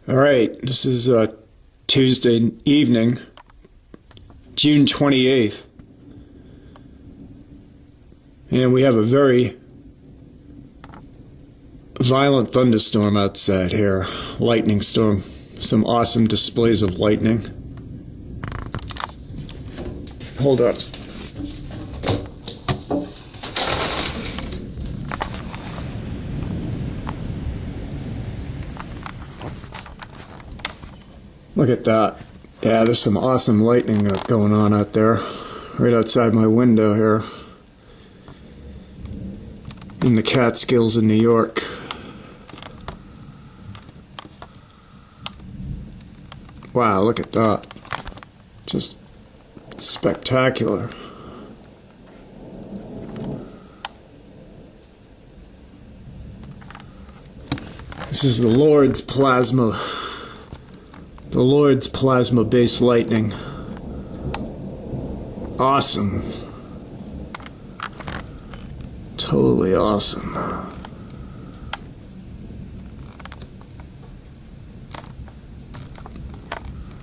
All right, this is Tuesday evening, June 28th, and we have a very violent thunderstorm outside here, lightning storm, some awesome displays of lightning. Hold on. Look at that. Yeah, there's some awesome lightning going on out there, right outside my window here, in the Catskills in New York. Wow, look at that. Just spectacular. This is the Lord's plasma. The Lord's plasma-based lightning. Awesome. Totally awesome.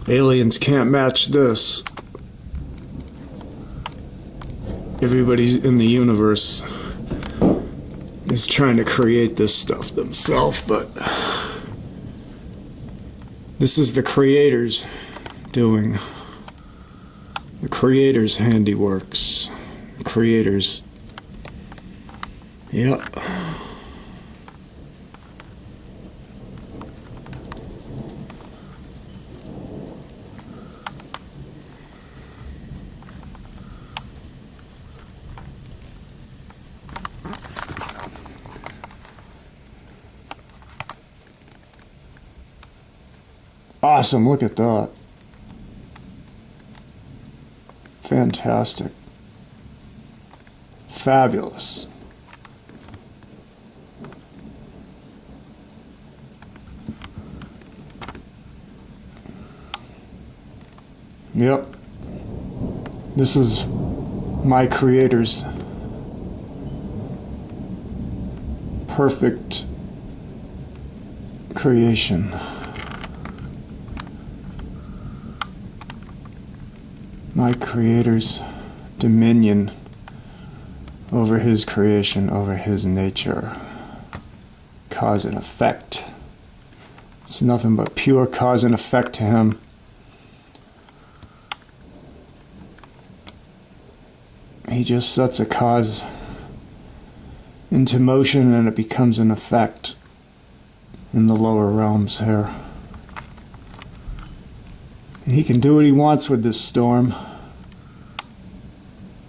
Aliens can't match this. Everybody in the universe is trying to create this stuff themselves, but this is the Creator's doing. The Creator's handiworks. The Creator's. Yep. Awesome, look at that. Fantastic. Fabulous. Yep. This is my Creator's perfect creation. My Creator's dominion over His creation, over His nature. Cause and effect. It's nothing but pure cause and effect to Him. He just sets a cause into motion and it becomes an effect in the lower realms here. And He can do what He wants with this storm.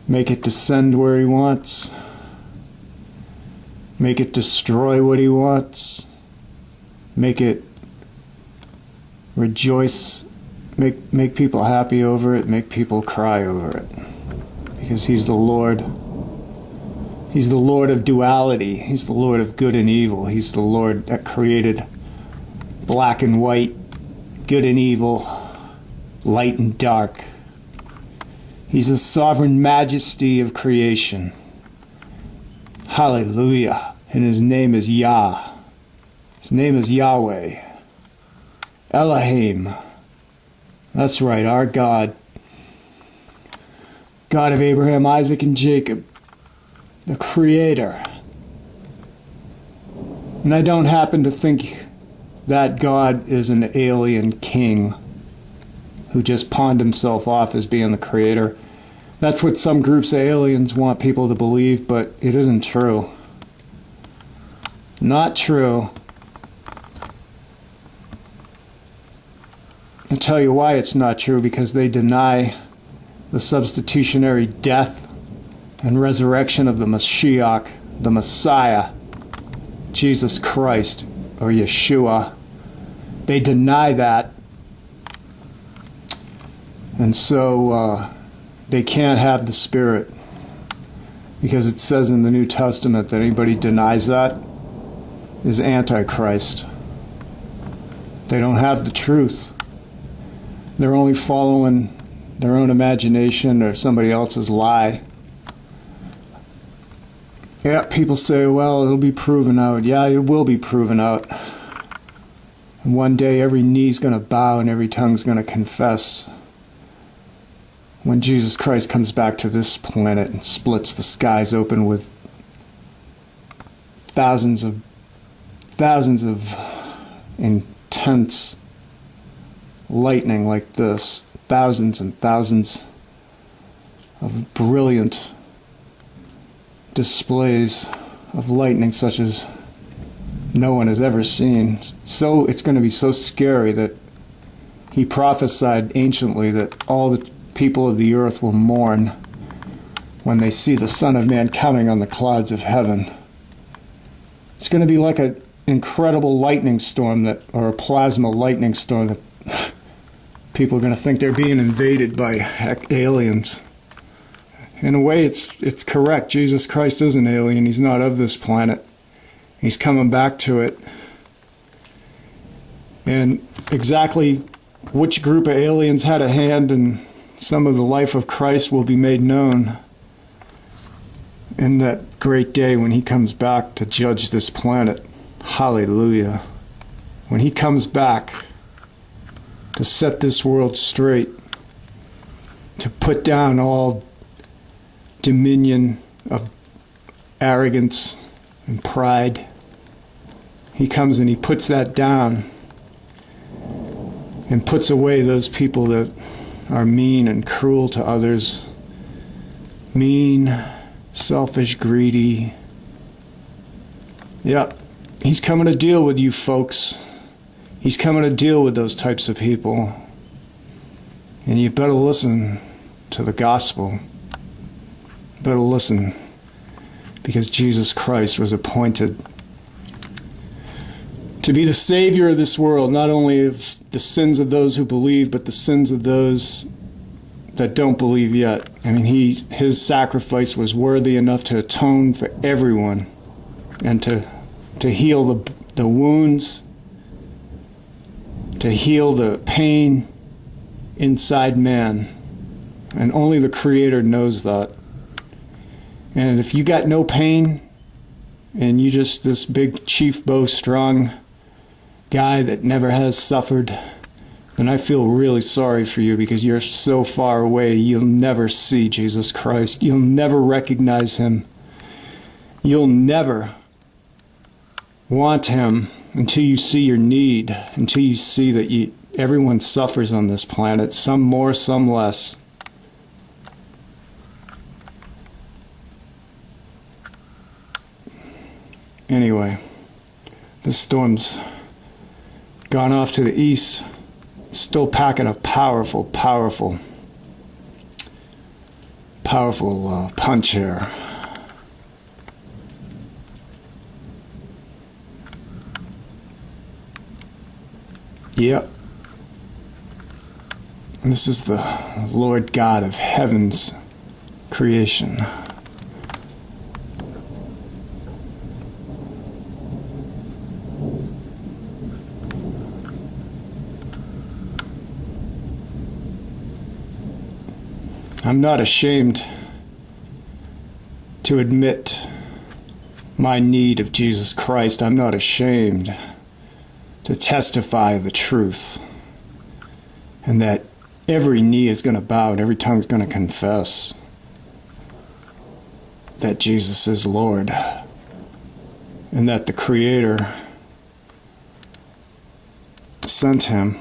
Make it descend where He wants. Make it destroy what He wants. Make it rejoice. Make people happy over it. Make people cry over it. Because He's the Lord. He's the Lord of duality. He's the Lord of good and evil. He's the Lord that created black and white, good and evil, light and dark. He's the sovereign majesty of creation. Hallelujah. And His name is Yah. His name is Yahweh. Elohim. That's right, our God. God of Abraham, Isaac, and Jacob. The Creator. And I don't happen to think that God is an alien king who just pawned himself off as being the Creator. That's what some groups of aliens want people to believe, but it isn't true. Not true. I'll tell you why it's not true, because they deny the substitutionary death and resurrection of the Mashiach, the Messiah, Jesus Christ, or Yeshua. They deny that. And so they can't have the Spirit, because it says in the New Testament that anybody denies that is Antichrist. They don't have the truth. They're only following their own imagination or somebody else's lie. Yeah, people say, well, it'll be proven out. Yeah, it will be proven out. And one day every knee's going to bow and every tongue's going to confess. When Jesus Christ comes back to this planet and splits the skies open with thousands of intense lightning like this, thousands and thousands of brilliant displays of lightning such as no one has ever seen. So it's going to be so scary that he prophesied anciently that all the people of the earth will mourn when they see the Son of Man coming on the clouds of heaven. It's going to be like an incredible lightning storm or a plasma lightning storm that people are going to think they're being invaded by aliens. In a way, it's correct. Jesus Christ is an alien. He's not of this planet. He's coming back to it. And exactly which group of aliens had a hand in some of the life of Christ will be made known in that great day when he comes back to judge this planet. Hallelujah. When he comes back to set this world straight, to put down all dominion of arrogance and pride. He comes and he puts that down and puts away those people that are mean and cruel to others. Mean, selfish, greedy. Yep, he's coming to deal with you folks. He's coming to deal with those types of people. And you better listen to the gospel. Better listen, because Jesus Christ was appointed to be the Savior of this world, not only of the sins of those who believe, but the sins of those that don't believe yet. I mean, his sacrifice was worthy enough to atone for everyone and to heal the wounds, to heal the pain inside man. And only the Creator knows that. And if you got no pain, and you just this big chief bow-strong guy that never has suffered, then I feel really sorry for you, because you're so far away. You'll never see Jesus Christ. You'll never recognize him. You'll never want him until you see your need, until you see that everyone suffers on this planet, some more, some less. Anyway, this storm's gone off to the east. It's still packing a powerful punch here. Yep. And this is the Lord God of heaven's creation. I'm not ashamed to admit my need of Jesus Christ. I'm not ashamed to testify the truth, and that every knee is going to bow and every tongue is going to confess that Jesus is Lord, and that the Creator sent him,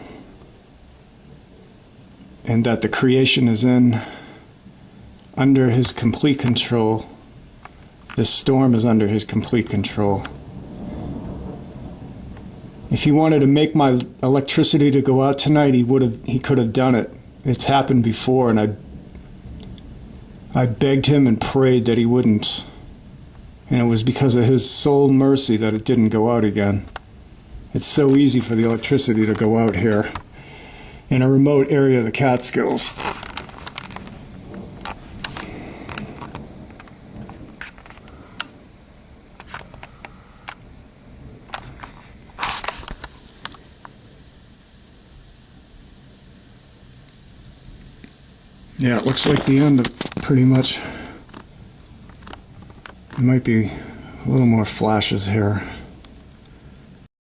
and that the creation is under his complete control. This storm is under his complete control. If he wanted to make my electricity to go out tonight, he could have done it. It's happened before, and I begged him and prayed that he wouldn't. And it was because of his sole mercy that it didn't go out again. It's so easy for the electricity to go out here in a remote area of the Catskills. Yeah, it looks like the end of pretty much. There might be a little more flashes here.